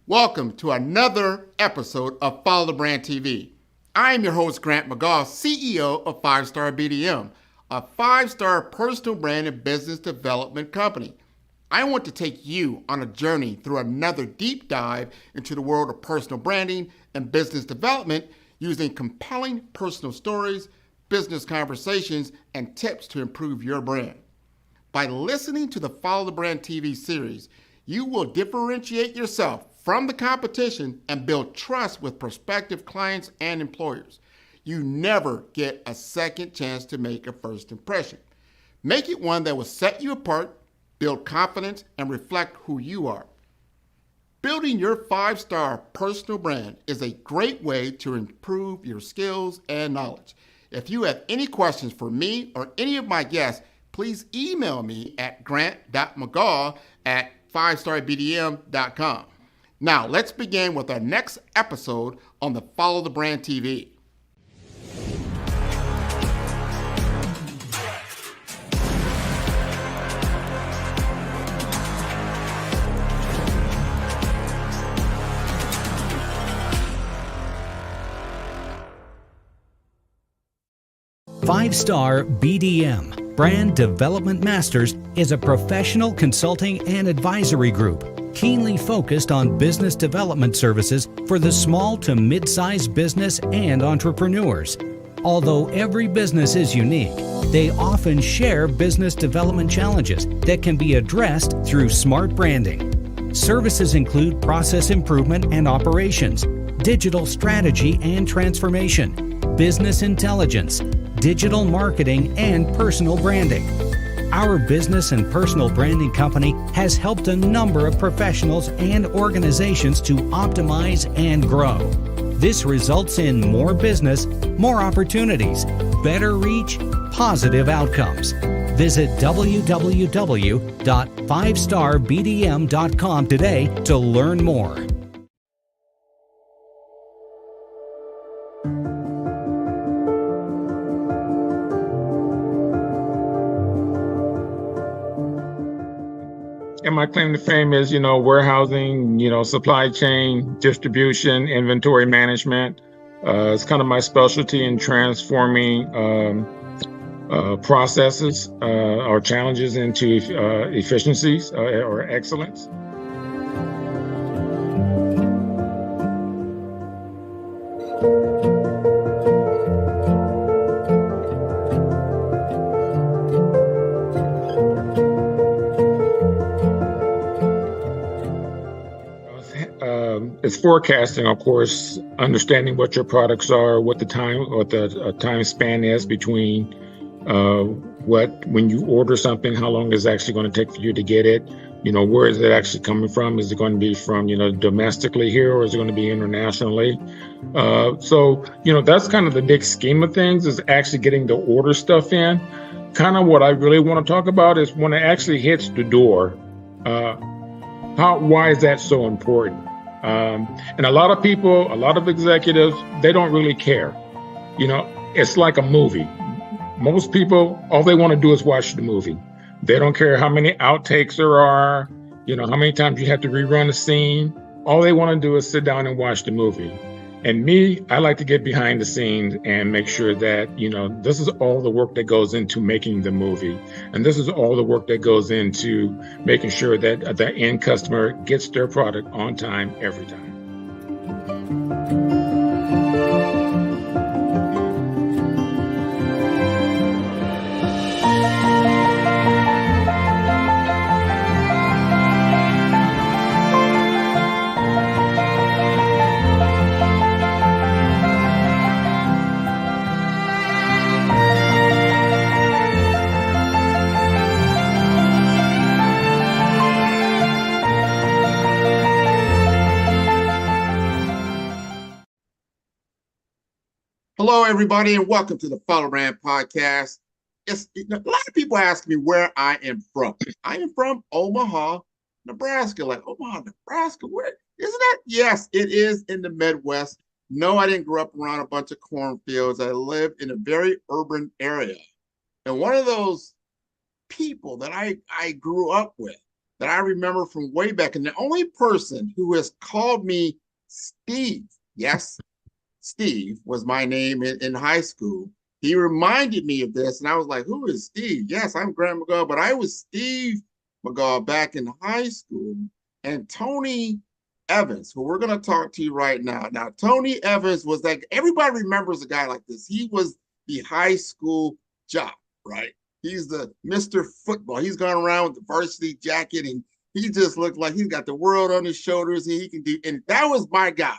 Welcome to another episode of Follow the Brand TV. I am your host, Grant McGaugh, CEO of 5-Star BDM, a 5-star personal brand and business development company. I want to take you on a journey through another deep dive into the world of personal branding and business development using compelling personal stories, business conversations, and tips to improve your brand. By listening to the Follow the Brand TV series, you will differentiate yourself from the competition and build trust with prospective clients and employers. You never get a second chance to make a first impression. Make it one that will set you apart, build confidence, and reflect who you are. Building your 5-star personal brand is a great way to improve your skills and knowledge. If you have any questions for me or any of my guests, please email me at grant.mcgaugh@5starbdm.com. Now, let's begin with our next episode on the Follow the Brand TV. Five-Star BDM, Brand Development Masters, is a professional consulting and advisory group keenly focused on business development services for the small to mid-sized business and entrepreneurs. Although every business is unique, they often share business development challenges that can be addressed through smart branding. Services include process improvement and operations, digital strategy and transformation, business intelligence, digital marketing, and personal branding. Our business and personal branding company has helped a number of professionals and organizations to optimize and grow. This results in more business, more opportunities, better reach, positive outcomes. Visit www.5starbdm.com today to learn more. And my claim to fame is, warehousing, supply chain, distribution, inventory management. It's kind of my specialty in transforming processes or challenges into efficiencies or excellence. It's forecasting, of course, understanding what your products are, what the time span is between when you order something, how long is it actually going to take for you to get it? Where is it actually coming from? Is it going to be from, domestically here, or is it going to be internationally? So that's kind of the big scheme of things, is actually getting the order stuff in. Kind of what I really want to talk about is when it actually hits the door, why is that so important? And a lot of people, a lot of executives, they don't really care. It's like a movie. Most people, all they want to do is watch the movie. They don't care how many outtakes there are, how many times you have to rerun a scene. All they want to do is sit down and watch the movie. And me, I like to get behind the scenes and make sure that, this is all the work that goes into making the movie. And this is all the work that goes into making sure that the end customer gets their product on time, every time. Hello, everybody, and welcome to the Follow Brand Podcast. A lot of people ask me where I am from. I am from Omaha, Nebraska. Like, Omaha, Nebraska, where? Isn't that? Yes, it is in the Midwest. No, I didn't grow up around a bunch of cornfields. I live in a very urban area. And one of those people that I grew up with that I remember from way back. And the only person who has called me Steve, yes, Steve was my name in high school. He reminded me of this, and I was like, who is Steve? Yes, I'm Grant McGaugh, but I was Steve McGaugh back in high school. And Tony Evans, who we're going to talk to you right now. Now, Tony Evans was like, everybody remembers a guy like this. He was the high school jock, right? He's the Mr. Football. He's gone around with the varsity jacket, and he just looked like he's got the world on his shoulders, and he can do, and that was my guy.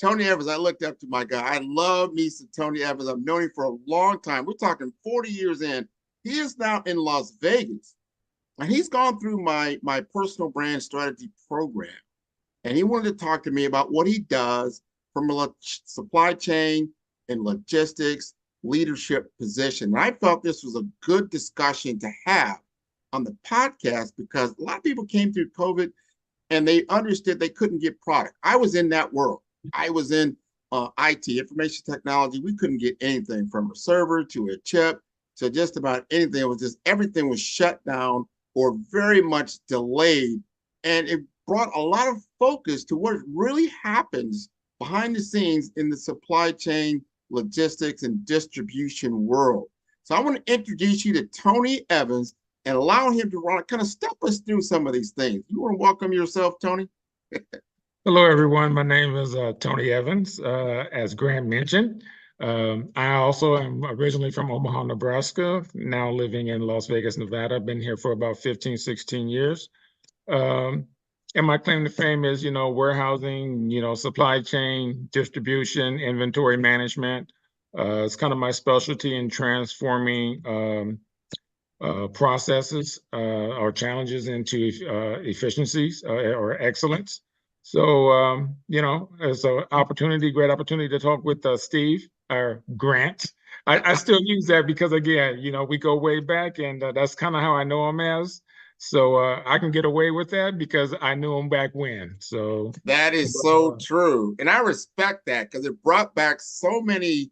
Tony Evans, I looked up to my guy. I love me some Tony Evans. I've known him for a long time. We're talking 40 years in. He is now in Las Vegas, and he's gone through my personal brand strategy program. And he wanted to talk to me about what he does from a supply chain and logistics leadership position. And I felt this was a good discussion to have on the podcast because a lot of people came through COVID and they understood they couldn't get product. I was in that world. I was in IT, information technology. We couldn't get anything from a server to a chip to just about anything. It was just everything was shut down or very much delayed. And it brought a lot of focus to what really happens behind the scenes in the supply chain, logistics, and distribution world. So I want to introduce you to Tony Evans and allow him to kind of step us through some of these things. You want to welcome yourself, Tony? Hello, everyone. My name is Tony Evans, as Grant mentioned. I also am originally from Omaha, Nebraska, now living in Las Vegas, Nevada. I've been here for about 15, 16 years. And my claim to fame is, warehousing, supply chain, distribution, inventory management. It's kind of my specialty in transforming processes or challenges into efficiencies or excellence. So, it's an opportunity, great opportunity to talk with Steve or Grant. I still use that because, again, we go way back, and that's kind of how I know him as. So I can get away with that because I knew him back when. So that is so true. And I respect that because it brought back so many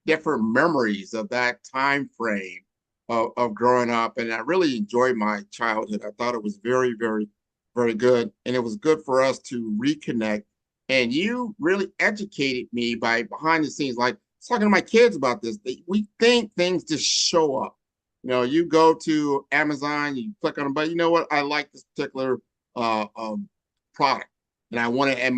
different memories of that time frame of growing up. And I really enjoyed my childhood. I thought it was very, very, very good. And it was good for us to reconnect. And you really educated me by behind the scenes, like talking to my kids about this. We think things just show up. You go to Amazon, you click on a button. You know what? I like this particular product, and I want it at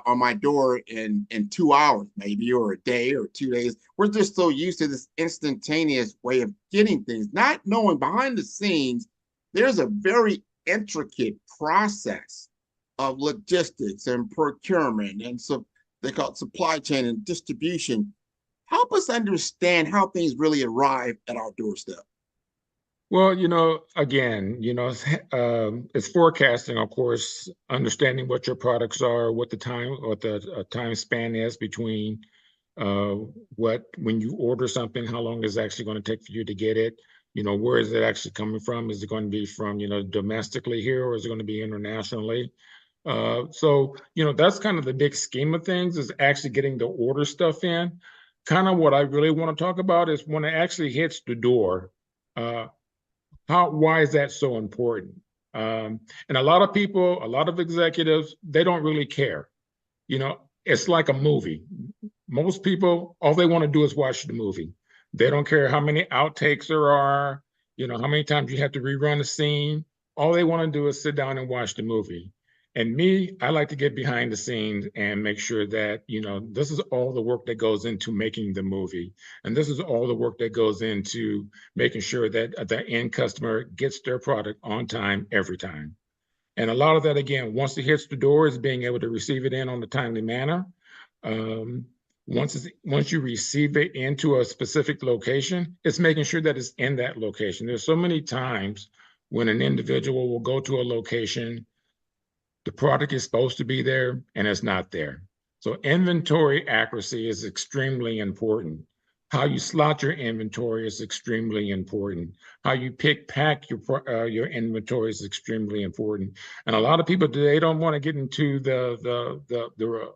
on my door in 2 hours, maybe, or a day or 2 days. We're just so used to this instantaneous way of getting things, not knowing behind the scenes there's a very intricate process of logistics and procurement, and so they call it supply chain and distribution. Help us understand how things really arrive at our doorstep. Well, again, it's forecasting, of course, understanding what your products are, what the time span is between when you order something, how long is it actually going to take for you to get it? Where is it actually coming from? Is it going to be from, domestically here, or is it going to be internationally? So, that's kind of the big scheme of things, is actually getting the order stuff in. Kind of what I really want to talk about is when it actually hits the door, why is that so important? And a lot of people, a lot of executives, they don't really care. It's like a movie. Most people, all they want to do is watch the movie. They don't care how many outtakes there are, how many times you have to rerun a scene. All they want to do is sit down and watch the movie. And me, I like to get behind the scenes and make sure that, this is all the work that goes into making the movie. And this is all the work that goes into making sure that the end customer gets their product on time, every time. And a lot of that, again, once it hits the door, is being able to receive it in on a timely manner. Once you receive it into a specific location, it's making sure that it's in that location. There's so many times when an individual will go to a location, the product is supposed to be there and it's not there. So inventory accuracy is extremely important. How you slot your inventory is extremely important. How you pack your inventory is extremely important. And a lot of people today don't want to get into the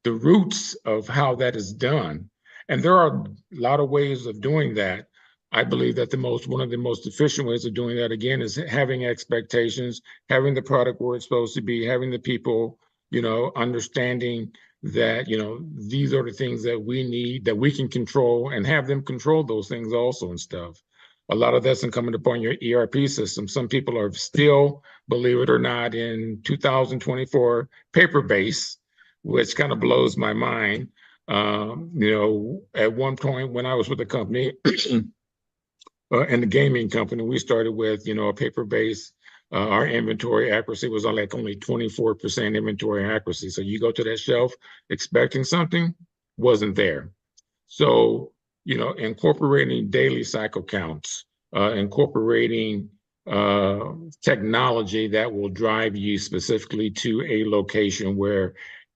roots of how that is done. And there are a lot of ways of doing that. I believe that one of the most efficient ways of doing that, again, is having expectations, having the product where it's supposed to be, having the people, understanding that, these are the things that we need, that we can control, and have them control those things also and stuff. A lot of that's incumbent upon your ERP system. Some people are still, believe it or not, in 2024 paper-based, which kind of blows my mind. At one point when I was with the company, and the gaming company, we started with, a paper-based. Our inventory accuracy was only 24% inventory accuracy. So you go to that shelf expecting something, wasn't there. So, incorporating daily cycle counts, incorporating technology that will drive you specifically to a location where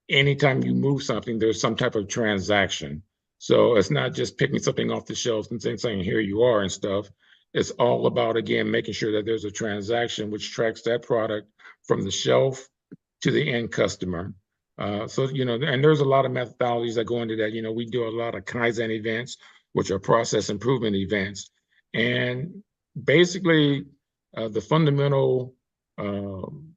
anytime you move something, there's some type of transaction. So it's not just picking something off the shelf and saying, here you are and stuff. It's all about, again, making sure that there's a transaction which tracks that product from the shelf to the end customer. And there's a lot of methodologies that go into that. We do a lot of Kaizen events, which are process improvement events. And basically, the fundamental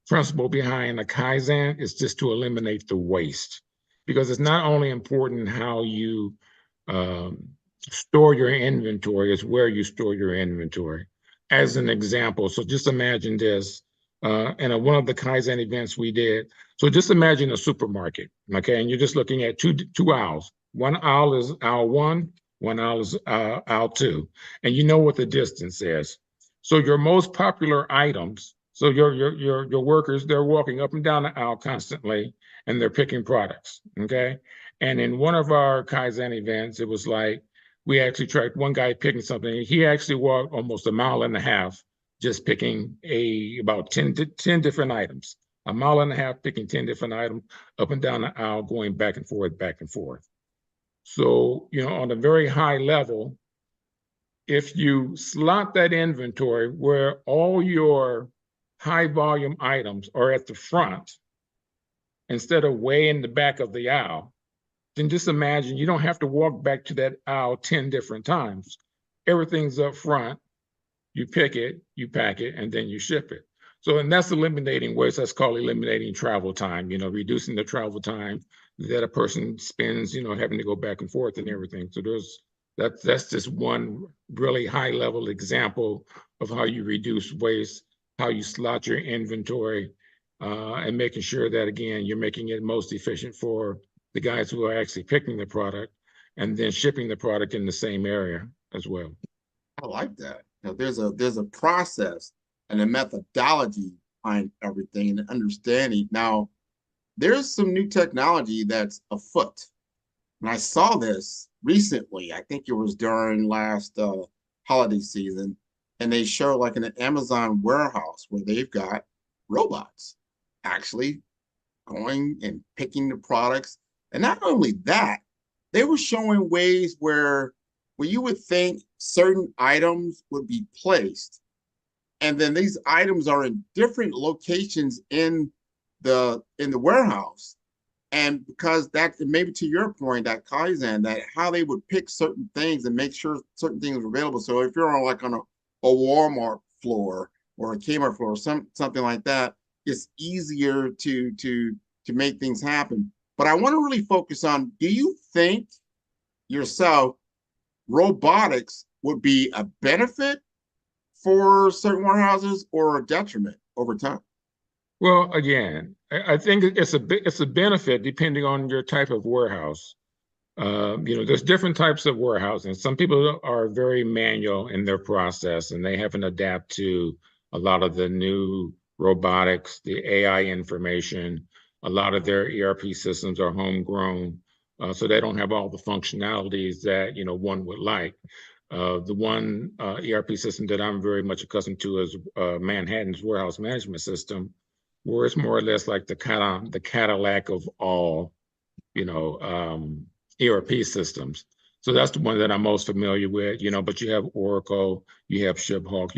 principle behind a Kaizen is just to eliminate the waste, because it's not only important how you store your inventory, it's where you store your inventory. As an example, so just imagine this, and one of the Kaizen events we did. So just imagine a supermarket, okay? And you're just looking at two aisles. One aisle is aisle one aisle is aisle two, and you know what the distance is. So your most popular items, so your workers, they're walking up and down the aisle constantly, and they're picking products, okay? And in one of our Kaizen events, it was like, we actually tracked one guy picking something. He actually walked almost a mile and a half just picking about 10 different items. A mile and a half picking 10 different items up and down the aisle, going back and forth, back and forth. So, on a very high level, if you slot that inventory where all your high volume items are at the front, instead of way in the back of the aisle, then just imagine you don't have to walk back to that aisle 10 different times. Everything's up front. You pick it, you pack it, and then you ship it. So, and that's eliminating waste. That's called eliminating travel time, reducing the travel time that a person spends, having to go back and forth and everything. So that's just one really high level example of how you reduce waste, how you slot your inventory, and making sure that, again, you're making it most efficient for the guys who are actually picking the product and then shipping the product in the same area as well. I like that. There's a process and a methodology behind everything and understanding. Now, there's some new technology that's afoot. And I saw this recently. I think it was during last holiday season. And they show like in an Amazon warehouse where they've got robots actually going and picking the products. And not only that, they were showing ways where you would think certain items would be placed, and then these items are in different locations in the warehouse. And because that, maybe to your point, that Kaizen, that how they would pick certain things and make sure certain things are available. So if you're on a Walmart floor or a Kmart floor or something like that, it's easier to make things happen. But I want to really focus on, do you think yourself robotics would be a benefit for certain warehouses or a detriment over time? Well, again, I think it's a benefit depending on your type of warehouse. There's different types of warehousing. Some people are very manual in their process, and they haven't adapted to a lot of the new robotics, the AI information. A lot of their ERP systems are homegrown, so they don't have all the functionalities that one would like. The one ERP system that I'm very much accustomed to is Manhattan's warehouse management system, where it's more or less like the Cadillac of all, ERP systems. So that's the one that I'm most familiar with, but you have Oracle, you have ShipHawk,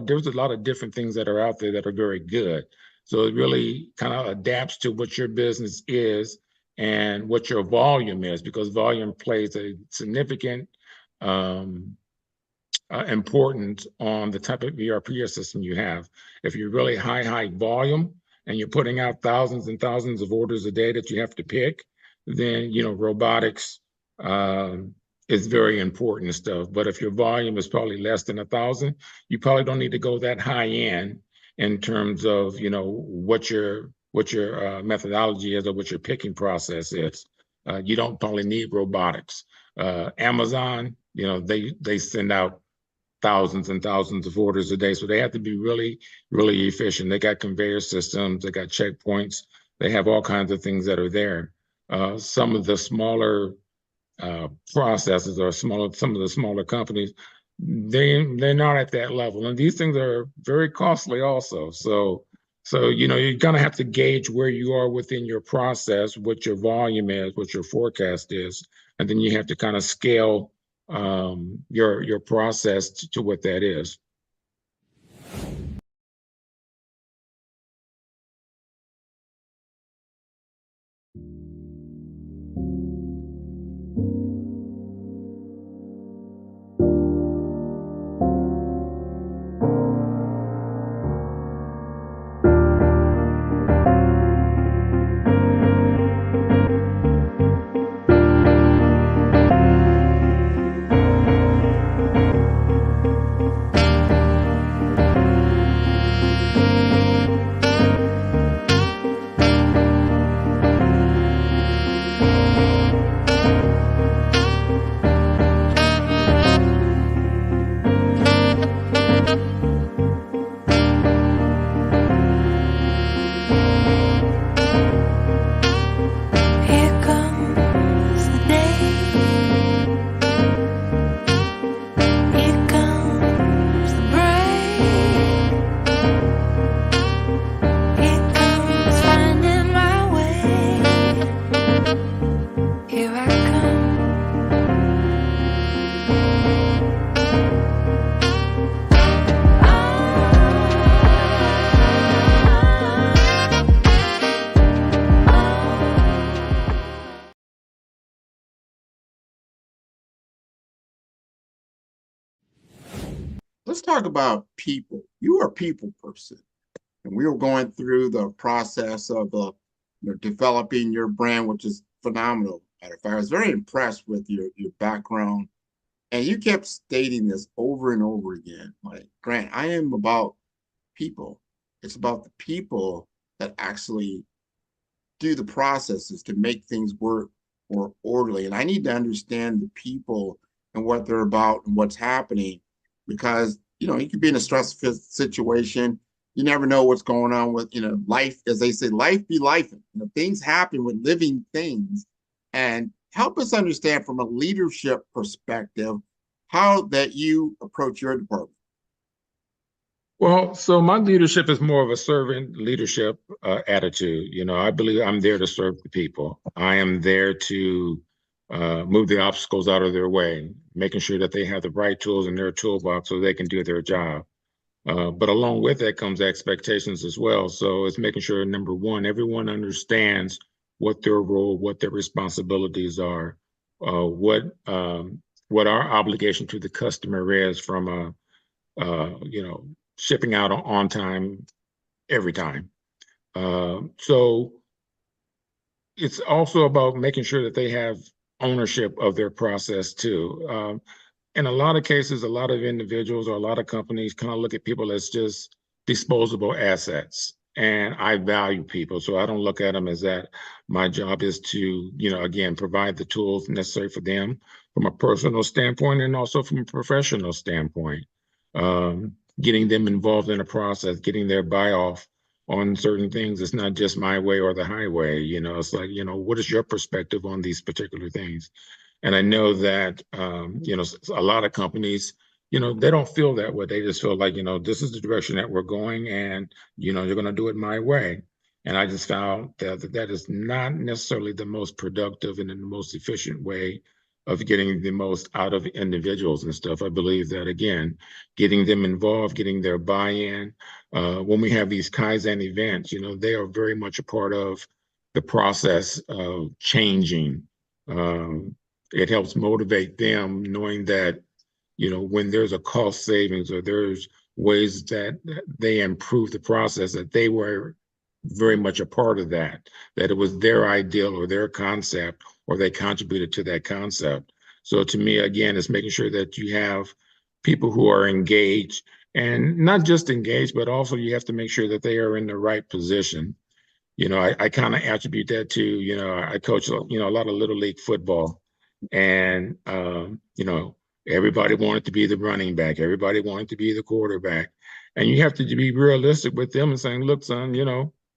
there's a lot of different things that are out there that are very good. So it really kind of adapts to what your business is and what your volume is, because volume plays a significant important on the type of ERP system you have. If you're really high volume and you're putting out thousands and thousands of orders a day that you have to pick, then robotics is very important and stuff. But if your volume is probably less than 1,000, you probably don't need to go that high end in terms of what your methodology is or what your picking process is. You don't probably need robotics. Amazon, they send out thousands and thousands of orders a day, so they have to be really, really efficient. They got conveyor systems, they got checkpoints, they have all kinds of things that are there. Some of the smaller processes or some of the smaller companies, they're not at that level, and these things are very costly also. So you're gonna have to gauge where you are within your process, what your volume is, what your forecast is, and then you have to kind of scale your process to what that is. Let's talk about people. You are a people person, and we were going through the process of developing your brand, which is phenomenal. Matter of fact, I was very impressed with your background, and you kept stating this over and over again. Like, Grant, I am about people. It's about the people that actually do the processes to make things work more orderly. And I need to understand the people and what they're about and what's happening, because you could be in a stressful situation. You never know what's going on with life. As they say, life be life. Things happen with living things. And help us understand from a leadership perspective how that you approach your department. Well, so my leadership is more of a servant leadership attitude. I believe I'm there to serve the people. I am there to move the obstacles out of their way, making sure that they have the right tools in their toolbox so they can do their job. But along with that comes expectations as well. So it's making sure, number one, everyone understands what their role, what their responsibilities are, what our obligation to the customer is from shipping out on time, every time. So it's also about making sure that they have ownership of their process too. In a lot of cases, a lot of individuals or a lot of companies kind of look at people as just disposable assets. And I value people, so I don't look at them as that. My job is to, again, provide the tools necessary for them from a personal standpoint and also from a professional standpoint. Getting them involved in a process, getting their buy-off on certain things. It's not just my way or the highway. It's like, what is your perspective on these particular things? And I know that, a lot of companies, they don't feel that way. They just feel like, this is the direction that we're going and, you're going to do it my way. And I just found that is not necessarily the most productive and the most efficient way of getting the most out of individuals and stuff. I believe that, again, getting them involved, getting their buy-in. When we have these Kaizen events, they are very much a part of the process of changing. It helps motivate them knowing that when there's a cost savings or there's ways that they improve the process, that they were very much a part of that it was their ideal or their concept, or they contributed to that concept. So to me, again, it's making sure that you have people who are engaged, and not just engaged, but also you have to make sure that they are in the right position. I kind of attribute that to, I coach, a lot of little league football, and, everybody wanted to be the running back. Everybody wanted to be the quarterback. And you have to be realistic with them and saying, look, son,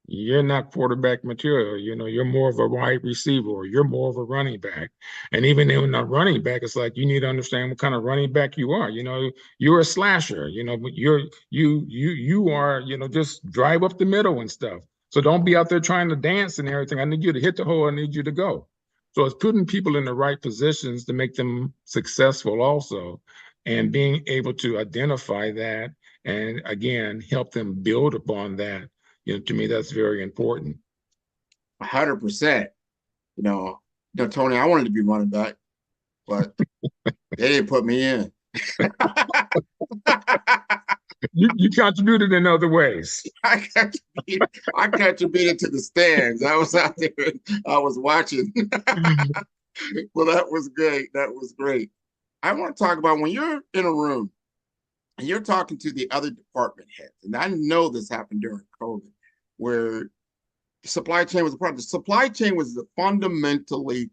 you're not quarterback material. You're more of a wide receiver, or you're more of a running back. And even in a running back, it's like you need to understand what kind of running back you are. You're a slasher, but you are, just drive up the middle and stuff. So don't be out there trying to dance and everything. I need you to hit the hole. I need you to go. So it's putting people in the right positions to make them successful also, and being able to identify that and, again, help them build upon that. To me, that's very important. 100%. Tony, I wanted to be running back, but they didn't put me in. You contributed in other ways. I contributed to the stands. I was out there. I was watching. Well, that was great. That was great. I want to talk about when you're in a room and you're talking to the other department heads, and I know this happened during COVID, where the supply chain was a problem. The supply chain was fundamentally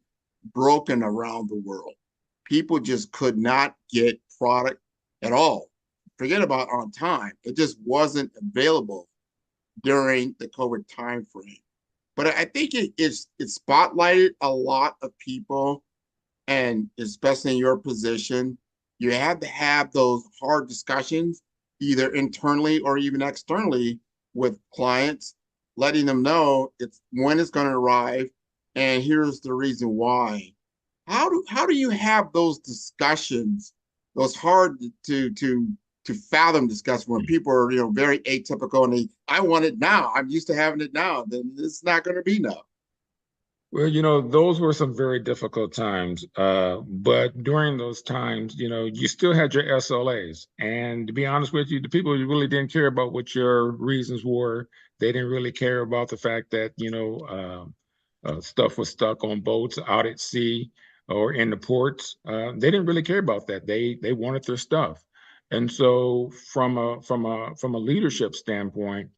broken around the world. People just could not get product at all. Forget about on time. It just wasn't available during the COVID timeframe. But I think it spotlighted a lot of people, and especially in your position, you had to have those hard discussions, either internally or even externally, with clients, letting them know it's when it's going to arrive, and here's the reason why. How do you have those discussions, those hard to fathom discussions, when people are very atypical and I want it now, I'm used to having it now, then it's not going to be now. Well, those were some very difficult times. But during those times, you still had your SLAs. And to be honest with you, the people really didn't care about what your reasons were. They didn't really care about the fact that, stuff was stuck on boats out at sea or in the ports. They didn't really care about that. They wanted their stuff. And so from a leadership standpoint,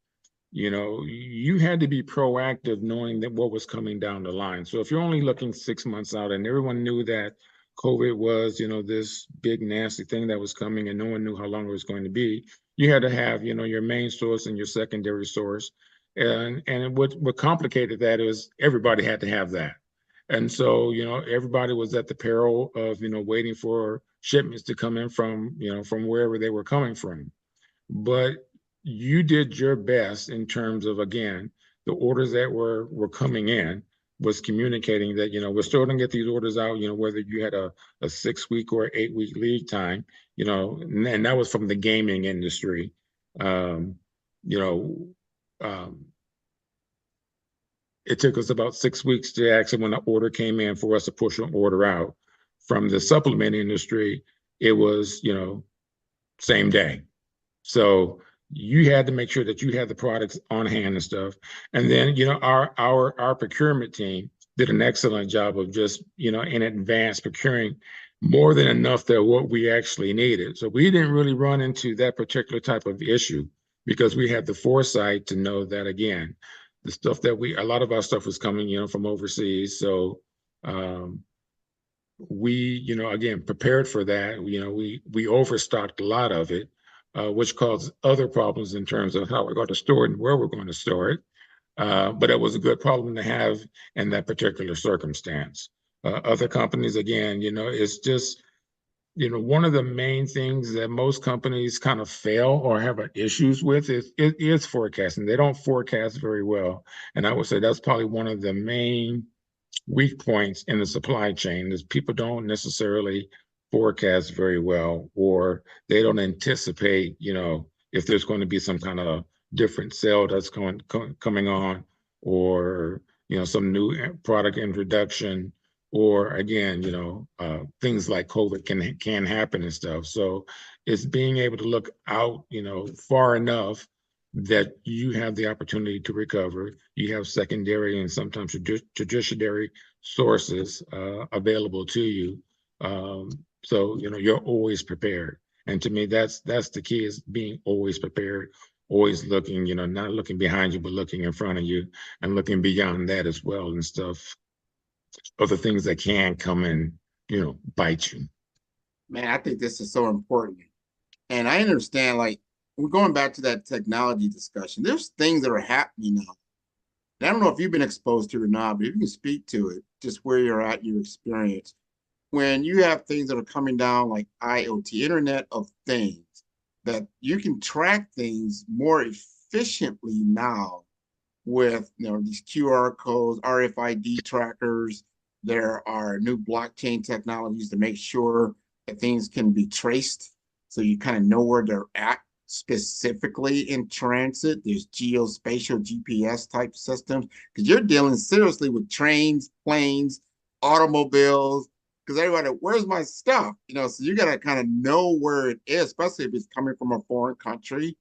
you had to be proactive, knowing that what was coming down the line. So if you're only looking 6 months out, and everyone knew that COVID was, this big nasty thing that was coming, and no one knew how long it was going to be, you had to have, your main source and your secondary source. And what complicated that is everybody had to have that. And so, everybody was at the peril of, waiting for shipments to come in from wherever they were coming from. But you did your best in terms of, again, the orders that were coming in, was communicating that, we're still going to get these orders out, whether you had a 6-week or 8-week lead time, and that was from the gaming industry. It took us about 6 weeks to actually, when the order came in, for us to push an order out. From the supplement industry, it was, same day. So you had to make sure that you had the products on hand and stuff. And then, our procurement team did an excellent job of just, in advance procuring more than enough that what we actually needed. So we didn't really run into that particular type of issue, because we had the foresight to know that, again, the stuff that a lot of our stuff was coming, from overseas. So we, again, prepared for that. We overstocked a lot of it, which caused other problems in terms of how we're going to store it and where we're going to store it. But it was a good problem to have in that particular circumstance. Other companies, again, it's just, one of the main things that most companies kind of fail or have issues with is forecasting. They don't forecast very well. And I would say that's probably one of the main weak points in the supply chain, is people don't necessarily forecast very well, or they don't anticipate, if there's going to be some kind of different sale that's coming on, or, some new product introduction, or again, things like COVID can happen and stuff. So it's being able to look out, far enough that you have the opportunity to recover. You have secondary and sometimes tertiary sources available to you. So you're always prepared. And to me, that's the key, is being always prepared, always looking, not looking behind you, but looking in front of you and looking beyond that as well and stuff. Other things that can come and, bite you. Man, I think this is so important. And I understand, like, we're going back to that technology discussion. There's things that are happening now. And I don't know if you've been exposed to it or not, but if you can speak to it, just where you're at, your experience. When you have things that are coming down like IoT, Internet of Things, that you can track things more efficiently now with these QR codes, RFID trackers. There are new blockchain technologies to make sure that things can be traced, so you kind of know where they're at specifically in transit. There's geospatial GPS type systems, because you're dealing seriously with trains, planes, automobiles, because everybody, where's my stuff? So you got to kind of know where it is, especially if it's coming from a foreign country,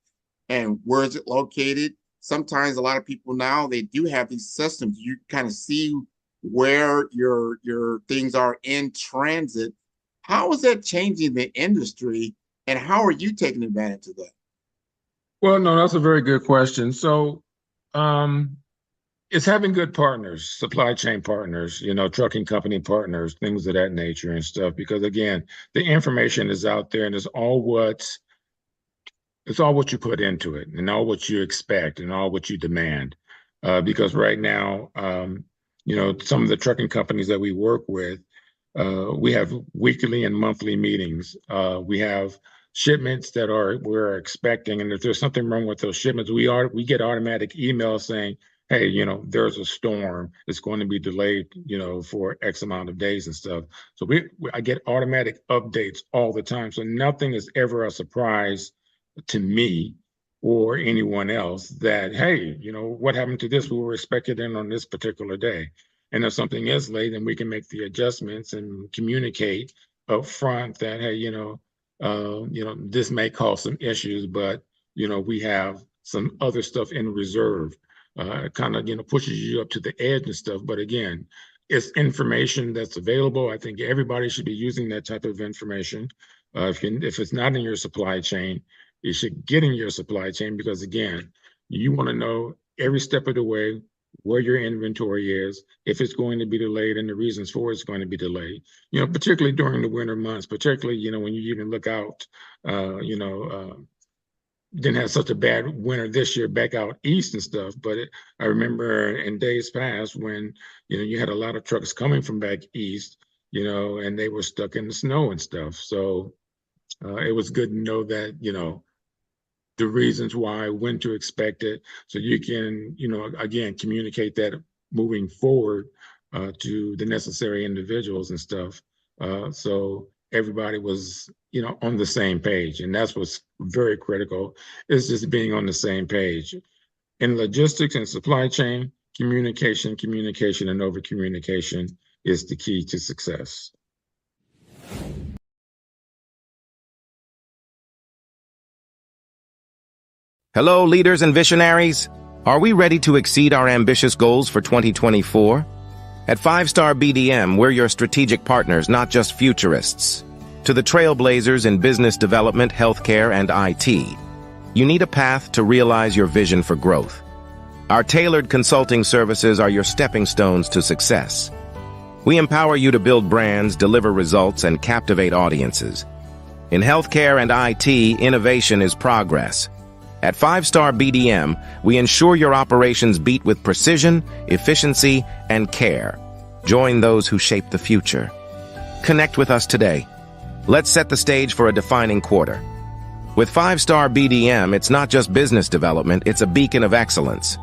and where is it located. Sometimes a lot of people now, they do have these systems. You kind of see where your things are in transit. How is that changing the industry, and how are you taking advantage of that? Well, no, that's a very good question. So, it's having good partners, supply chain partners, trucking company partners, things of that nature and stuff. Because again, the information is out there, and it's all what you put into it, and all what you expect, and all what you demand. Because right now, some of the trucking companies that we work with, we have weekly and monthly meetings. We have shipments that we're expecting, and if there's something wrong with those shipments, we get automatic emails saying, hey, there's a storm, it's going to be delayed, for X amount of days and stuff. So I get automatic updates all the time. So nothing is ever a surprise to me or anyone else that, hey, what happened to this? We were expected in on this particular day. And if something is late, then we can make the adjustments and communicate up front that, hey, this may cause some issues, but, we have some other stuff in reserve. Kind of, pushes you up to the edge and stuff. But again, it's information that's available. I think everybody should be using that type of information. If it's not in your supply chain, it should get in your supply chain, because again, you want to know every step of the way where your inventory is, if it's going to be delayed, and the reasons for it's going to be delayed. Particularly during the winter months, particularly when you even look out, didn't have such a bad winter this year back out east and stuff. But I remember in days past when, you had a lot of trucks coming from back east, and they were stuck in the snow and stuff. So it was good to know that, the reasons why, when to expect it, so you can, again, communicate that moving forward to the necessary individuals and stuff. So everybody was, on the same page. And that's what's very critical, is just being on the same page. In logistics and supply chain, communication, and over communication is the key to success. Hello, leaders and visionaries. Are we ready to exceed our ambitious goals for 2024? At 5-Star BDM, we're your strategic partners, not just futurists. To the trailblazers in business development, healthcare, and IT, you need a path to realize your vision for growth. Our tailored consulting services are your stepping stones to success. We empower you to build brands, deliver results, and captivate audiences. In healthcare and IT, innovation is progress. At 5-Star BDM, we ensure your operations beat with precision, efficiency, and care. Join those who shape the future. Connect with us today. Let's set the stage for a defining quarter. With 5-Star BDM, it's not just business development, it's a beacon of excellence.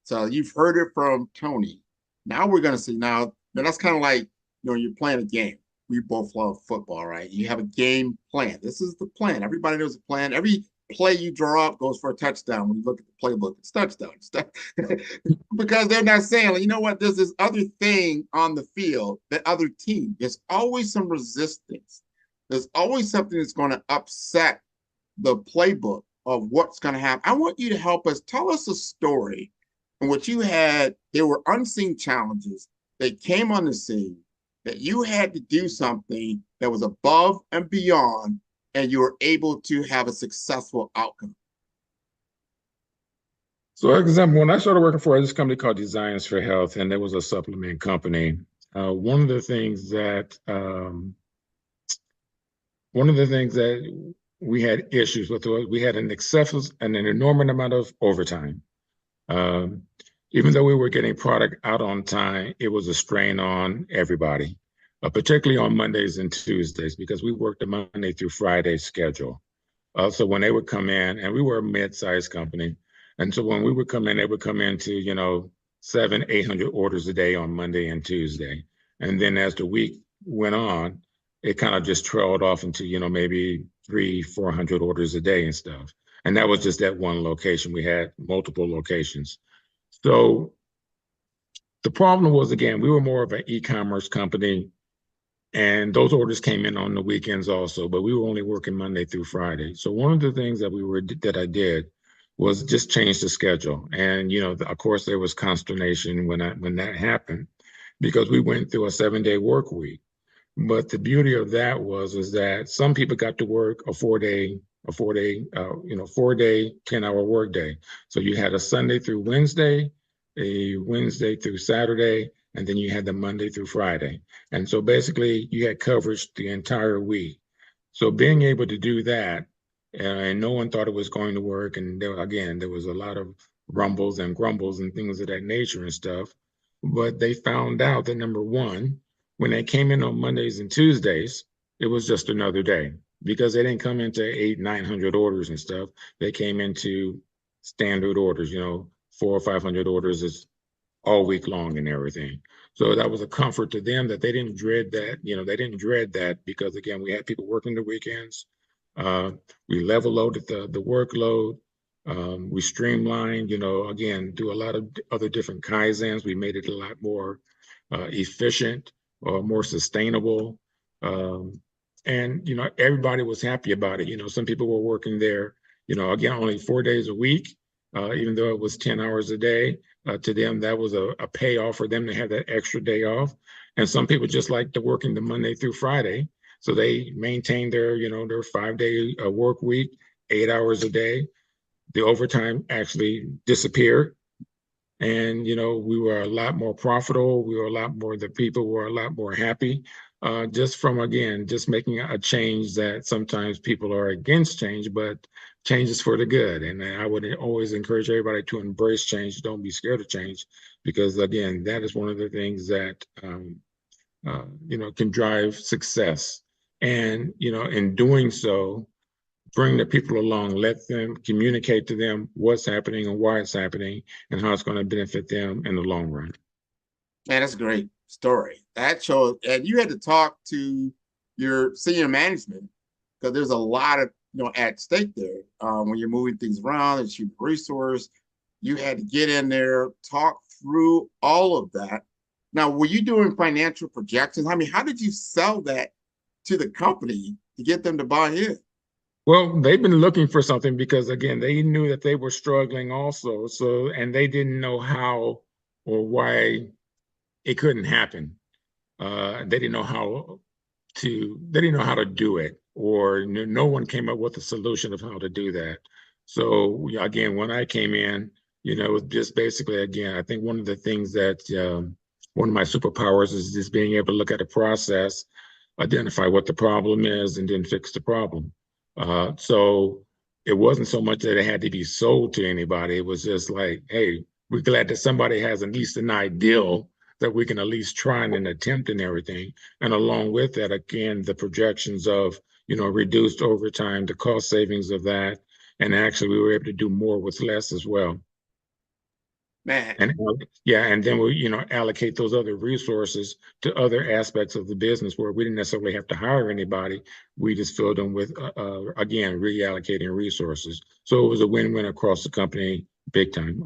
So you've heard it from Tony. Now we're going to see. Now that's kind of like, you're playing a game. we both love football, right? You have a game plan. This is the plan. Everybody knows the plan. Every play you draw up goes for a touchdown. When you look at the playbook, it's touchdown. Because they're not saying, like, you know what, there's this other thing on the field, the other team. There's always some resistance. There's always something that's going to upset the playbook of what's going to happen. I want you to help us. Tell us a story in which you had, there were unseen challenges that came on the scene, that you had to do something that was above and beyond, and you were able to have a successful outcome. So, for example, when I started working for this company called Designs for Health, and there was a supplement company, one of the things that we had issues with was we had an enormous amount of overtime. Even though we were getting product out on time, it was a strain on everybody, particularly on Mondays and Tuesdays, because we worked a Monday through Friday schedule. So when they would come in, and we were a mid-sized company, and so when we would come in, they would come into, 700-800 orders a day on Monday and Tuesday. And then as the week went on, it kind of just trailed off into, maybe 300-400 orders a day and stuff. And that was just at one location. We had multiple locations. So the problem was, again, we were more of an e-commerce company, and those orders came in on the weekends also, but we were only working Monday through Friday. So one of the things that I did was just change the schedule. And, of course, there was consternation when that happened, because we went through a 7-day work week. But the beauty of that was that some people got to work a 4-day, 10-hour workday. So you had a Sunday through Wednesday, a Wednesday through Saturday, and then you had the Monday through Friday. And so basically you had coverage the entire week. So being able to do that, and no one thought it was going to work. And there was a lot of rumbles and grumbles and things of that nature and stuff. But they found out that, number one, when they came in on Mondays and Tuesdays, it was just another day, because they didn't come into 800-900 orders and stuff. They came into standard orders, 400 or 500 orders is all week long and everything. So that was a comfort to them, that they didn't dread that, because again, we had people working the weekends. We level loaded the workload. We streamlined, again, do a lot of other different Kaizens. We made it a lot more efficient, or more sustainable. And, everybody was happy about it. Some people were working there, again, only 4 days a week, even though it was 10 hours a day. To them, that was a payoff for them to have that extra day off. And some people just liked to working the Monday through Friday. So they maintained their 5-day work week, 8 hours a day. The overtime actually disappeared. And, we were a lot more profitable. The people were a lot more happy, just from, again, just making a change that sometimes people are against change, but change is for the good. And I would always encourage everybody to embrace change. Don't be scared of change, because, again, that is one of the things that, can drive success. And, in doing so, bring the people along, let them communicate to them what's happening and why it's happening and how it's going to benefit them in the long run. Man, that's a great story. That shows, and you had to talk to your senior management, because there's a lot of, at stake there. When you're moving things around, it's human resource. You had to get in there, talk through all of that. Now, were you doing financial projections? I mean, how did you sell that to the company to get them to buy in? Well, they've been looking for something, because, again, they knew that they were struggling also. So, and they didn't know how or why it couldn't happen. They didn't know how to do it, or no one came up with a solution of how to do that. So again, when I came in, it was just basically, again, I think one of the things that one of my superpowers is just being able to look at a process, identify what the problem is, and then fix the problem. So it wasn't so much that it had to be sold to anybody. It was just like, hey, we're glad that somebody has at least an ideal that we can at least try and attempt and everything. And along with that, again, the projections of, reduced overtime, the cost savings of that. And actually, we were able to do more with less as well. Man. And yeah, and then we, allocate those other resources to other aspects of the business where we didn't necessarily have to hire anybody. We just filled them with, again, reallocating resources. So it was a win-win across the company, big time.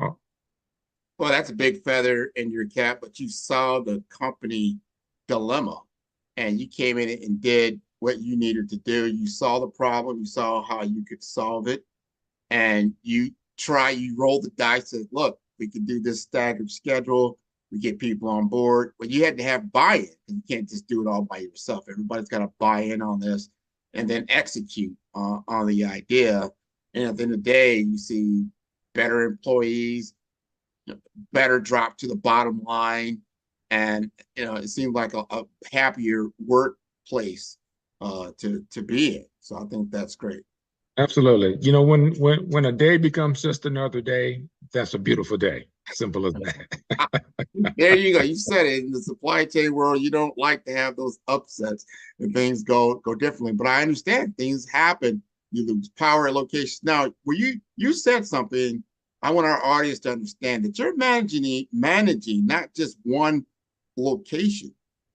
Well, that's a big feather in your cap, but you saw the company dilemma and you came in and did what you needed to do. You saw the problem, you saw how you could solve it, and you roll the dice, said, look, we can do this staggered schedule, we get people on board. But you had to have buy-in, and you can't just do it all by yourself. Everybody's got to buy in on this and then execute on the idea. And at the end of the day, you see better employees, better drop to the bottom line, and it seemed like a happier workplace to be in. So I think that's great. Absolutely. When a day becomes just another day, that's a beautiful day. Simple as that. There you go. You said it. In the supply chain world, you don't like to have those upsets and things go differently. But I understand things happen. You lose power at locations. Now, you said something. I want our audience to understand that you're managing not just one location.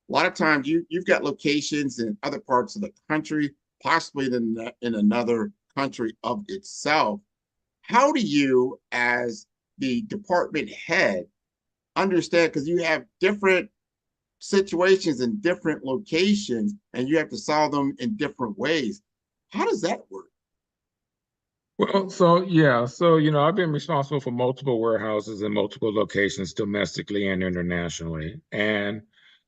A lot of times you've got locations in other parts of the country, possibly in another country of itself. How do you, as the department head, understand, because you have different situations in different locations and you have to solve them in different ways? How does that work? Well, so yeah, so I've been responsible for multiple warehouses in multiple locations domestically and internationally. And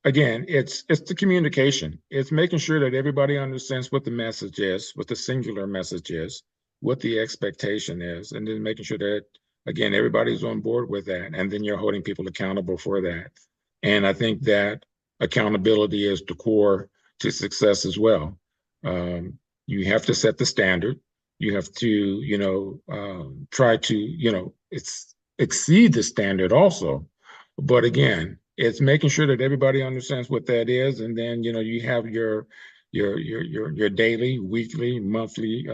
again, it's the communication. It's making sure that everybody understands what the message is, what the singular message is, what the expectation is, and then making sure that, again, everybody's on board with that. And then you're holding people accountable for that. And I think that accountability is the core to success as well. You have to set the standard. You have to, try to, exceed the standard also. But again, it's making sure that everybody understands what that is, and then you have your daily, weekly, monthly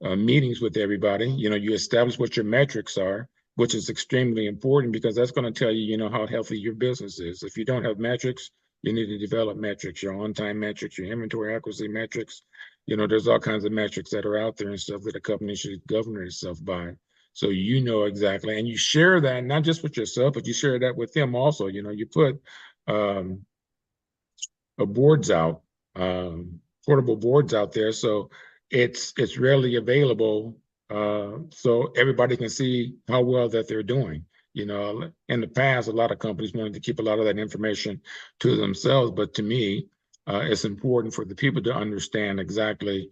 meetings with everybody. You establish what your metrics are, which is extremely important because that's going to tell you, how healthy your business is. If you don't have metrics, you need to develop metrics, your on-time metrics, your inventory accuracy metrics. There's all kinds of metrics that are out there and stuff that a company should govern itself by. So exactly, and you share that not just with yourself, but you share that with them also. You put boards out, portable boards out there, so it's readily available, so everybody can see how well that they're doing. In the past, a lot of companies wanted to keep a lot of that information to themselves, but to me, it's important for the people to understand exactly,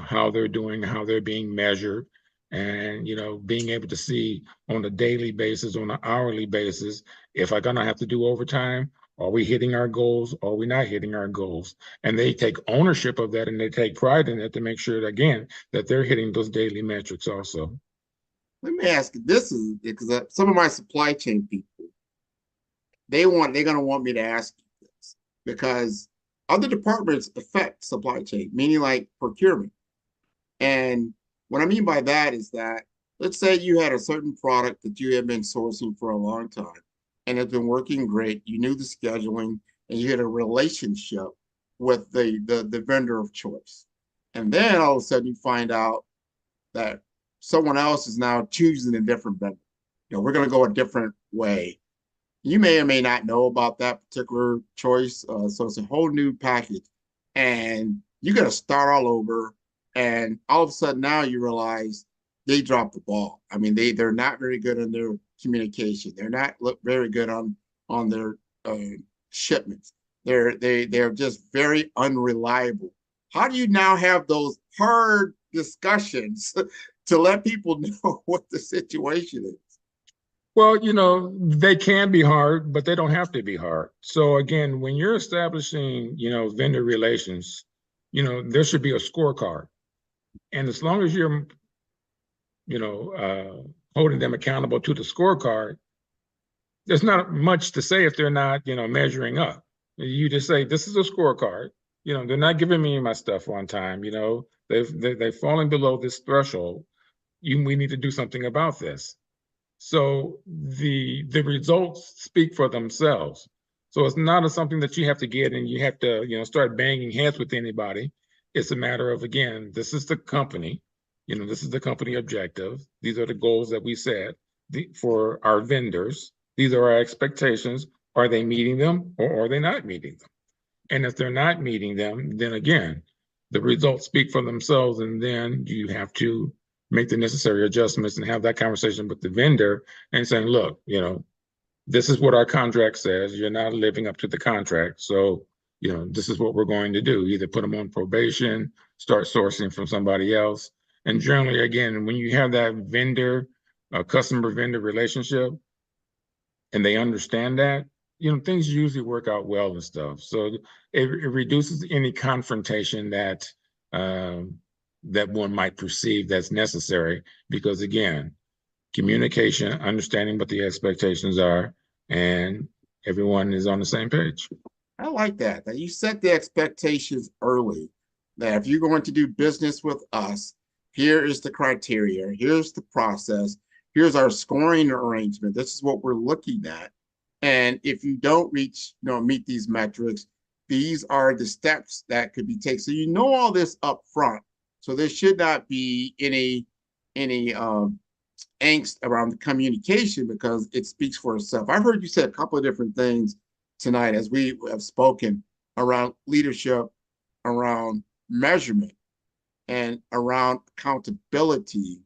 how they're doing, how they're being measured, and, being able to see on a daily basis, on an hourly basis, if I'm gonna have to do overtime, are we hitting our goals? Are we not hitting our goals? And they take ownership of that and they take pride in it to make sure, again, that they're hitting those daily metrics also. Let me ask you, this is because some of my supply chain people, they're going to want me to ask you this because other departments affect supply chain, meaning like procurement. And what I mean by that is that, let's say you had a certain product that you had been sourcing for a long time and it's been working great. You knew the scheduling and you had a relationship with the vendor of choice. And then all of a sudden you find out that someone else is now choosing a different vendor. We're going to go a different way. You may or may not know about that particular choice. So it's a whole new package and you got to start all over. And all of a sudden now you realize they dropped the ball. I mean, they're not very good in their communication. They're not very good on their shipments. They're just very unreliable. How do you now have those hard discussions to let people know what the situation is? Well, they can be hard, but they don't have to be hard. So again, when you're establishing, vendor relations, there should be a scorecard. And as long as you're, holding them accountable to the scorecard, there's not much to say if they're not, measuring up. You just say, this is a scorecard. They're not giving me my stuff on time. They've fallen below this threshold. We need to do something about this. So the results speak for themselves. So it's not something that you have to get and you have to, start banging heads with anybody. It's a matter of, again, this is the company, this is the company objective. These are the goals that we set for our vendors. These are our expectations. Are they meeting them or are they not meeting them? And if they're not meeting them, then again, the results speak for themselves. And then you have to make the necessary adjustments and have that conversation with the vendor and saying, look, this is what our contract says. You're not living up to the contract. So, this is what we're going to do. Either put them on probation, start sourcing from somebody else. And generally, again, when you have that customer vendor relationship, and they understand that, things usually work out well and stuff. So it reduces any confrontation that one might perceive that's necessary, because again, communication, understanding what the expectations are, and everyone is on the same page. I like that you set the expectations early, that if you're going to do business with us, here is the criteria, here's the process, here's our scoring arrangement, this is what we're looking at. And if you don't meet these metrics, these are the steps that could be taken. So all this up front. So there should not be any angst around the communication, because it speaks for itself. I've heard you say a couple of different things tonight as we have spoken around leadership, around measurement, and around accountability.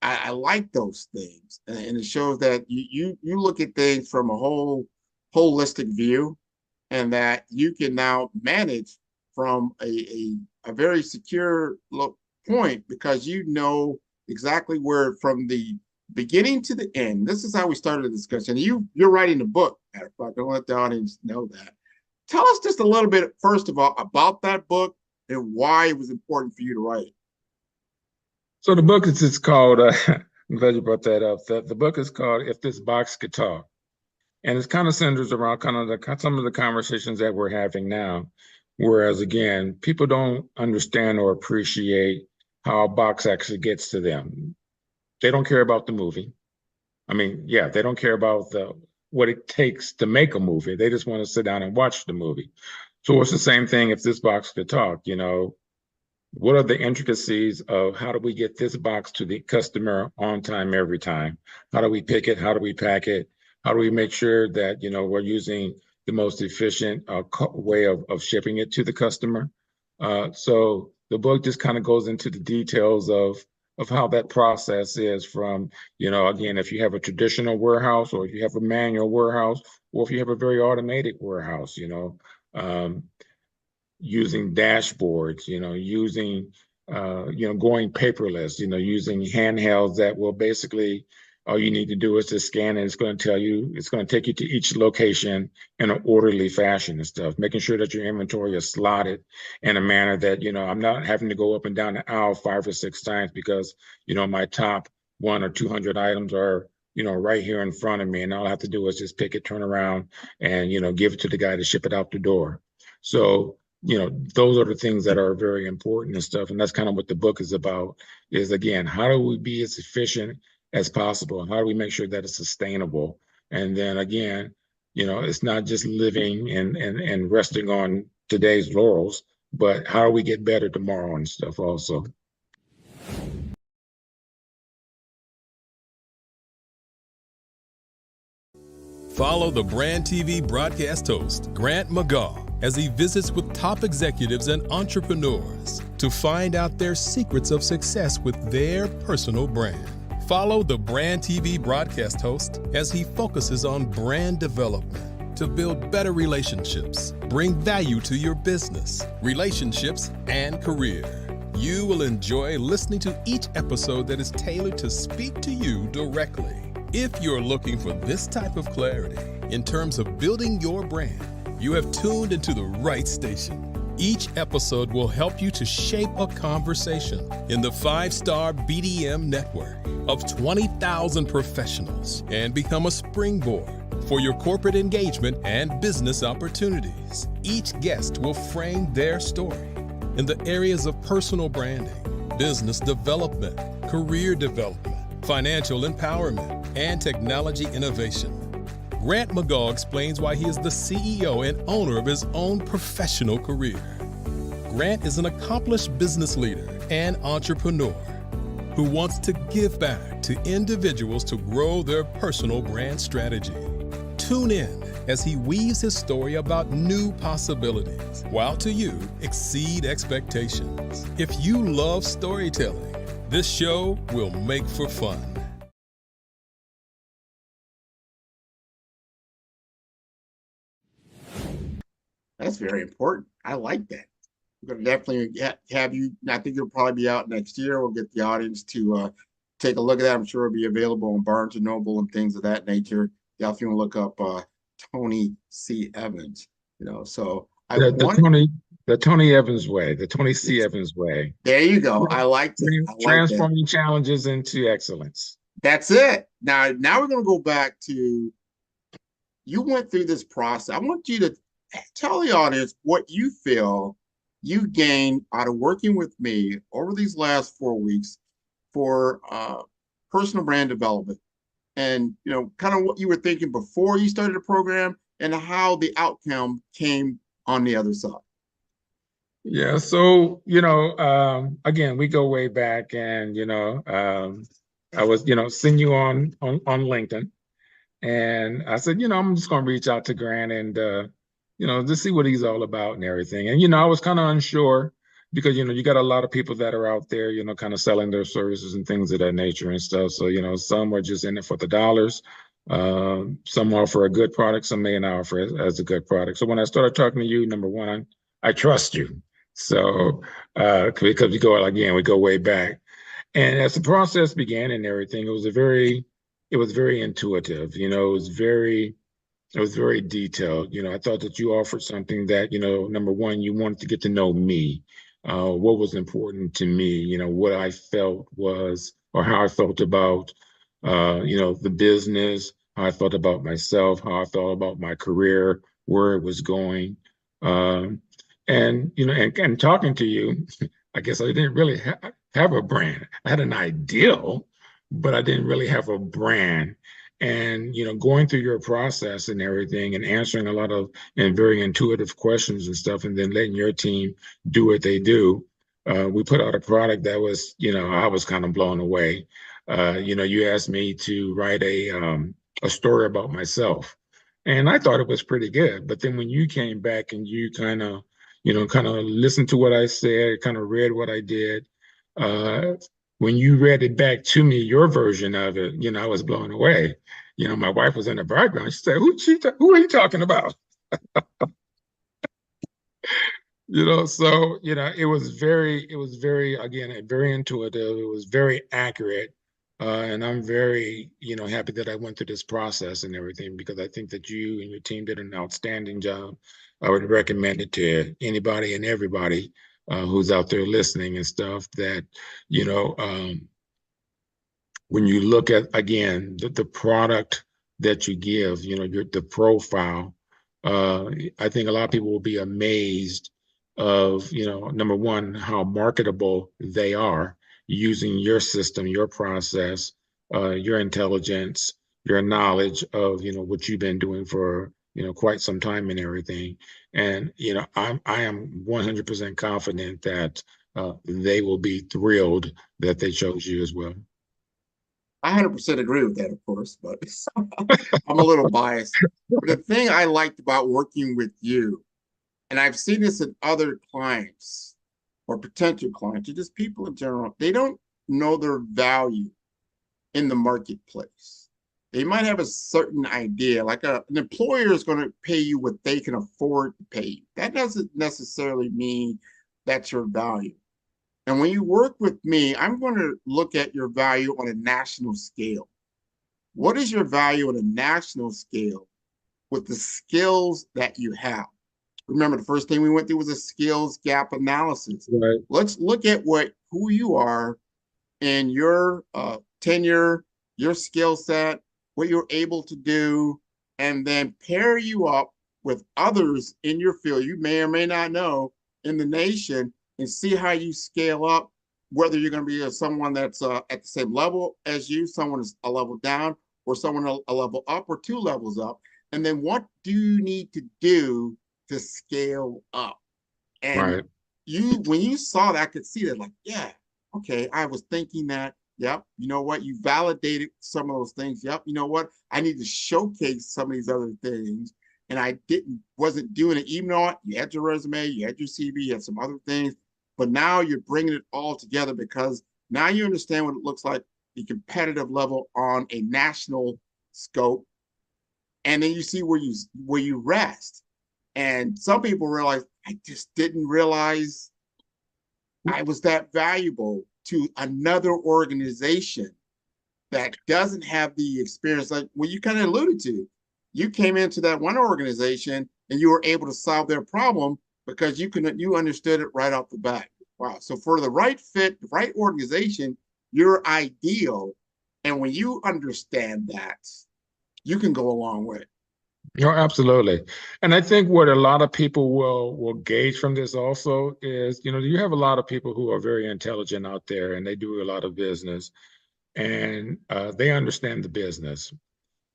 I like those things, and it shows that you look at things from a holistic view, and that you can now manage from a very secure point, because you know exactly where, from the beginning to the end. This is how we started the discussion. You're writing a book, matter of fact. Don't let the audience know that. Tell us just a little bit, first of all, about that book and why it was important for you to write it. So the book is called, I'm glad you brought that up. The book is called If This Box Could Talk. And it kind of centers around some of the conversations that we're having now. Whereas, again, people don't understand or appreciate how a box actually gets to them. They don't care about the movie. I mean, yeah, they don't care about what it takes to make a movie. They just want to sit down and watch the movie. So it's the same thing if this box could talk, what are the intricacies of how do we get this box to the customer on time every time? How do we pick it? How do we pack it? How do we make sure that, we're using the most efficient way of shipping it to the customer? So the book just kind of goes into the details of how that process is from, again, if you have a traditional warehouse, or if you have a manual warehouse, or if you have a very automated warehouse, using dashboards, using, going paperless, using handhelds that will basically, all you need to do is to scan, and it's going to take you to each location in an orderly fashion and stuff, making sure that your inventory is slotted in a manner that, I'm not having to go up and down the aisle 5 or 6 times because, my top 100 or 200 items are, right here in front of me. And all I have to do is just pick it, turn around, and, give it to the guy to ship it out the door. So, those are the things that are very important and stuff. And that's kind of what the book is about, is, again, how do we be as efficient as possible? And how do we make sure that it's sustainable? And then again, it's not just living and resting on today's laurels, but how do we get better tomorrow and stuff also. Follow the Brand TV broadcast host, Grant McGaugh, as he visits with top executives and entrepreneurs to find out their secrets of success with their personal brand. Follow the Brand TV broadcast host as he focuses on brand development to build better relationships, bring value to your business, relationships, and career. You will enjoy listening to each episode that is tailored to speak to you directly. If you're looking for this type of clarity in terms of building your brand, you have tuned into the right station. Each episode will help you to shape a conversation in the 5-Star BDM network of 20,000 professionals and become a springboard for your corporate engagement and business opportunities. Each guest will frame their story in the areas of personal branding, business development, career development, financial empowerment, and technology innovation. Grant McGaugh explains why he is the CEO and owner of his own professional career. Grant is an accomplished business leader and entrepreneur who wants to give back to individuals to grow their personal brand strategy. Tune in as he weaves his story about new possibilities, while to you, exceed expectations. If you love storytelling, this show will make for fun. That's very important. I like that. We're going to definitely have you. I think you'll probably be out next year. We'll get the audience to take a look at that. I'm sure it'll be available on Barnes & Noble and things of that nature. Definitely look up Tony C. Evans. So the Tony Evans way, the Tony C. Evans way. There you go. I like that. Transforming challenges into excellence. That's it. Now we're going to go back to, you went through this process. I want you to tell the audience what you feel you gained out of working with me over these last 4 weeks for personal brand development, and kind of what you were thinking before you started the program and how the outcome came on the other side. Yeah. So, again, we go way back, and, I was, seeing you on LinkedIn, and I said, I'm just going to reach out to Grant and, to see what he's all about and everything. And, I was kind of unsure because, you got a lot of people that are out there, kind of selling their services and things of that nature and stuff. So, some are just in it for the dollars. Some offer a good product, some may not offer as a good product. So when I started talking to you, number one, I trust you. So, because we go way back. And as the process began and everything, it was very intuitive, it was very detailed. I thought that you offered something that, number one, you wanted to get to know me, what was important to me, what I felt was, or how I felt about, the business, how I felt about myself, how I felt about my career, where it was going. And talking to you, I guess I didn't really have a brand. I had an ideal, but I didn't really have a brand. And, going through your process and everything and answering a lot of and very intuitive questions and stuff, and then letting your team do what they do, we put out a product that was, I was kind of blown away. You asked me to write a story about myself, and I thought it was pretty good. But then when you came back and you kind of listened to what I said, kind of read what I did, when you read it back to me, your version of it, I was blown away. My wife was in the background. She said, who are you talking about? So, it was very, again, very intuitive. It was very accurate. And I'm very, happy that I went through this process and everything, because I think that you and your team did an outstanding job. I would recommend it to anybody and everybody who's out there listening and stuff, that, when you look at, again, the product that you give, the profile, I think a lot of people will be amazed of, number one, how marketable they are using your system, your process, your intelligence, your knowledge of, what you've been doing for, quite some time and everything. And, I am 100% confident that they will be thrilled that they chose you as well. I 100% agree with that, of course, but I'm a little biased. But the thing I liked about working with you, and I've seen this in other clients or potential clients, or just people in general, they don't know their value in the marketplace. They might have a certain idea, like an employer is going to pay you what they can afford to pay you. That doesn't necessarily mean that's your value. And when you work with me, I'm going to look at your value on a national scale. What is your value on a national scale with the skills that you have? Remember, the first thing we went through was a skills gap analysis. Right. Let's look at who you are and your tenure, your skill set, what you're able to do, and then pair you up with others in your field you may or may not know in the nation, and see how you scale up, whether you're going to be someone that's at the same level as you, someone is a level down, or someone a level up or 2 levels up? And then what do you need to do to scale up? And Right. when you saw that, I could see that, like, yeah, okay, I was thinking that. Yep, you know what? You validated some of those things. Yep, you know what? I need to showcase some of these other things, and I wasn't doing it. Even though you had your resume, you had your CV, you had some other things, but now you're bringing it all together because now you understand what it looks like, the competitive level on a national scope, and then you see where you rest. And some people realize, I just didn't realize I was that valuable to another organization that doesn't have the experience, like what you kind of alluded to. You came into that one organization and you were able to solve their problem because you understood it right off the bat. Wow. So for the right fit, the right organization, you're ideal. And when you understand that, you can go a long way. No, absolutely. And I think what a lot of people will gauge from this also is, you have a lot of people who are very intelligent out there and they do a lot of business and they understand the business.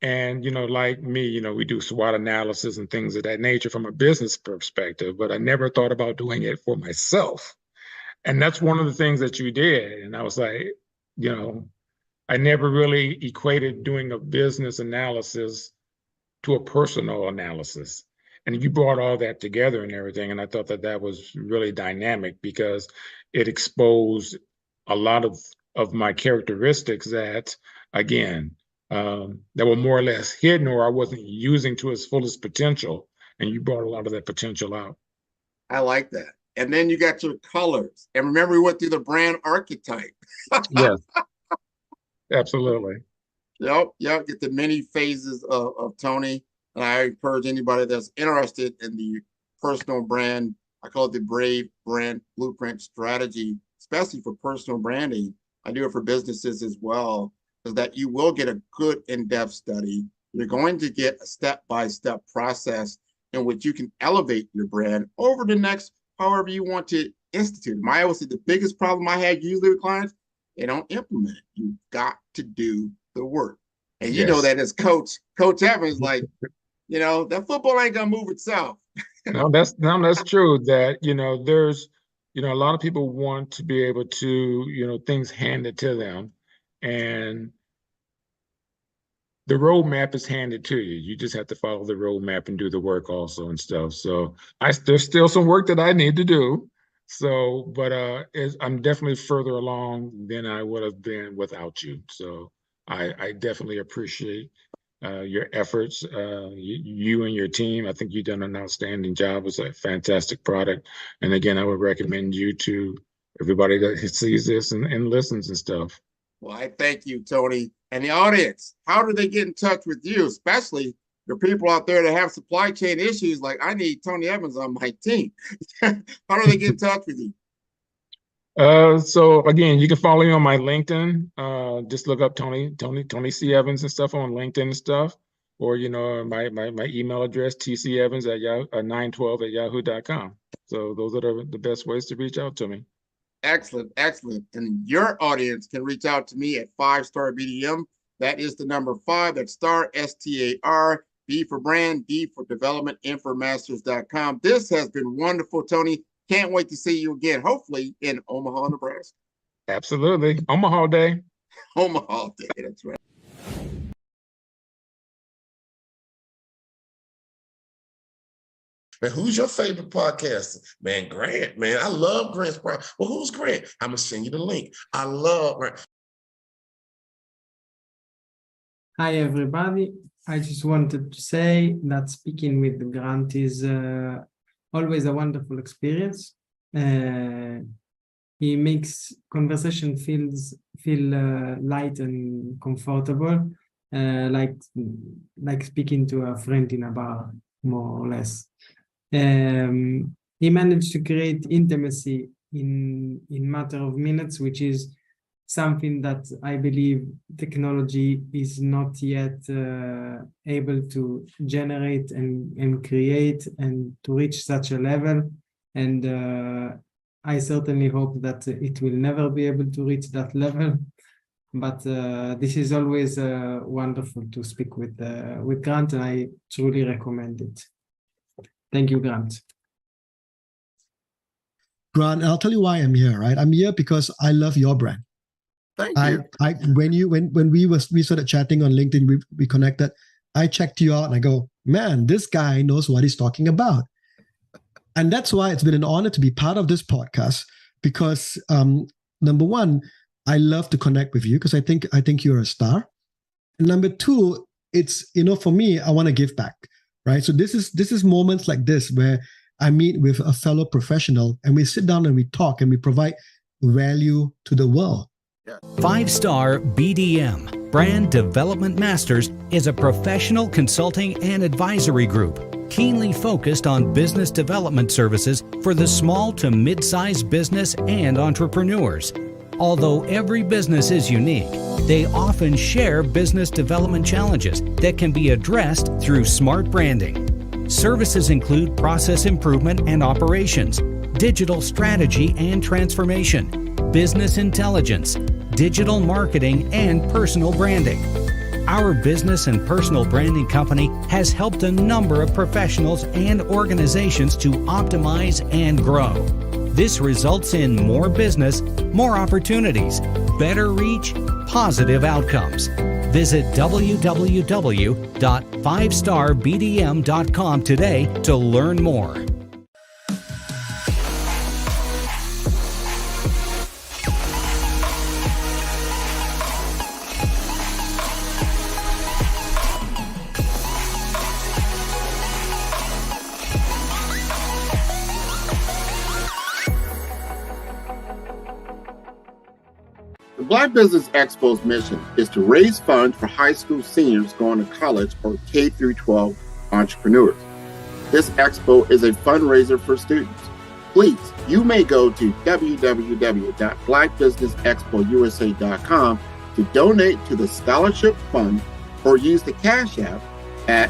And, like me, we do SWOT analysis and things of that nature from a business perspective, but I never thought about doing it for myself. And that's one of the things that you did. And I was like, I never really equated doing a business analysis to a personal analysis. And you brought all that together and everything. And I thought that was really dynamic because it exposed a lot of my characteristics that, again, that were more or less hidden or I wasn't using to its fullest potential. And you brought a lot of that potential out. I like that. And then you got your colors. And remember, we went through the brand archetype. Yes, absolutely. Yep. Get the many phases of Tony. And I encourage anybody that's interested in the personal brand, I call it the Brave Brand Blueprint Strategy, especially for personal branding. I do it for businesses as well, is that you will get a good in-depth study. You're going to get a step-by-step process in which you can elevate your brand over the next however you want to institute. I always say the biggest problem I had usually with clients, they don't implement it. You've got to do the work. And you know that as Coach Evans, like, that football ain't gonna move itself. No, that's true. That there's a lot of people want to be able to things handed to them, and the roadmap is handed to you. You just have to follow the roadmap and do the work also and stuff. So there's still some work that I need to do. So, but I'm definitely further along than I would have been without you. So I definitely appreciate your efforts, you and your team. I think you've done an outstanding job. It's a fantastic product. And again, I would recommend you to everybody that sees this and listens and stuff. Well, I thank you, Tony. And the audience, how do they get in touch with you, especially the people out there that have supply chain issues? Like, I need Tony Evans on my team. How do they get in touch with you? So again, you can follow me on my LinkedIn. Just look up Tony C. Evans and stuff on LinkedIn and stuff. Or, my email address, tcevans@912@yahoo.com. So those are the best ways to reach out to me. Excellent. And your audience can reach out to me at 5-Star BDM. That is the number 5. That's star, STAR, B for brand, D for development, masters.com. This has been wonderful, Tony. Can't wait to see you again, hopefully in Omaha, Nebraska. Absolutely. Omaha Day. Omaha Day, that's right. Man, who's your favorite podcaster? Man, Grant, man. I love Grant's podcast. Well, who's Grant? I'm going to send you the link. I love Grant. Hi, everybody. I just wanted to say that speaking with Grant is always a wonderful experience. He makes conversation feel light and comfortable, like speaking to a friend in a bar, more or less. He managed to create intimacy in matter of minutes, which is something that I believe technology is not yet able to generate and create and to reach such a level. And I certainly hope that it will never be able to reach that level. But this is always wonderful to speak with Grant, and I truly recommend it. Thank you, Grant. Grant, I'll tell you why I'm here, right? I'm here because I love your brand. Thank you. When we started chatting on LinkedIn, we connected. I checked you out and I go, man, this guy knows what he's talking about. And that's why it's been an honor to be part of this podcast because number one, I love to connect with you because I think you're a star. And number two, it's, for me, I want to give back, right? So this is moments like this where I meet with a fellow professional and we sit down and we talk and we provide value to the world. 5-Star BDM, Brand Development Masters, is a professional consulting and advisory group keenly focused on business development services for the small to mid-sized business and entrepreneurs. Although every business is unique, they often share business development challenges that can be addressed through smart branding. Services include process improvement and operations, digital strategy and transformation, business intelligence, digital marketing, and personal branding. Our business and personal branding company has helped a number of professionals and organizations to optimize and grow. This results in more business, more opportunities, better reach, positive outcomes. Visit www.5starbdm.com today to learn more. The Black Business Expo's mission is to raise funds for high school seniors going to college or K through 12 entrepreneurs. This expo is a fundraiser for students. Please, you may go to www.blackbusinessexpousa.com to donate to the scholarship fund or use the Cash App at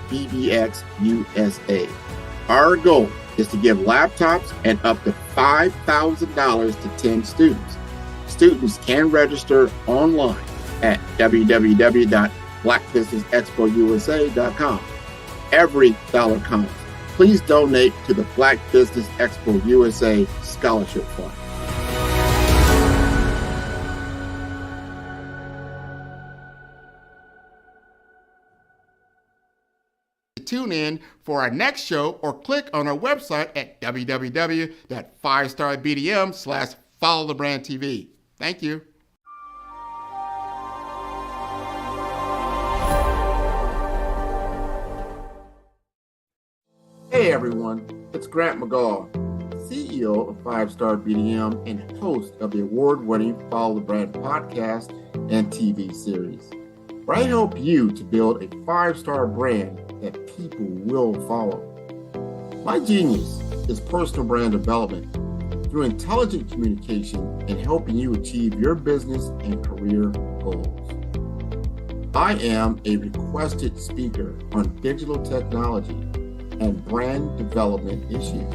$BBXUSA. Our goal is to give laptops and up to $5,000 to 10 students. Students can register online at www.blackbusinessexpousa.com. Every dollar counts. Please donate to the Black Business Expo USA Scholarship Fund. Tune in for our next show or click on our website at www.5starbdm/followthebrandtv. Thank you. Hey everyone, it's Grant McGaugh, CEO of 5-Star BDM and host of the award-winning Follow the Brand podcast and TV series, where I help you to build a 5-star brand that people will follow. My genius is personal brand development through intelligent communication and helping you achieve your business and career goals. I am a requested speaker on digital technology and brand development issues.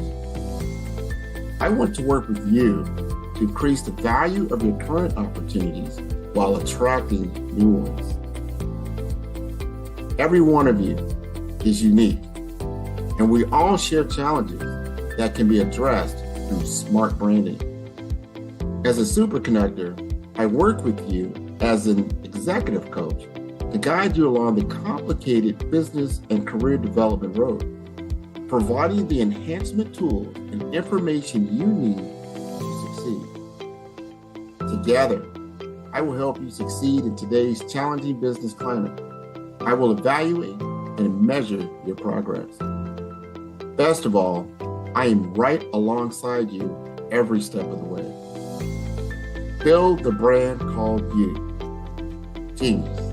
I want to work with you to increase the value of your current opportunities while attracting new ones. Every one of you is unique, and we all share challenges that can be addressed through smart branding. As a super connector, I work with you as an executive coach to guide you along the complicated business and career development road, providing the enhancement tools and information you need to succeed. Together, I will help you succeed in today's challenging business climate. I will evaluate and measure your progress. Best of all, I am right alongside you every step of the way. Build the brand called you. Genius.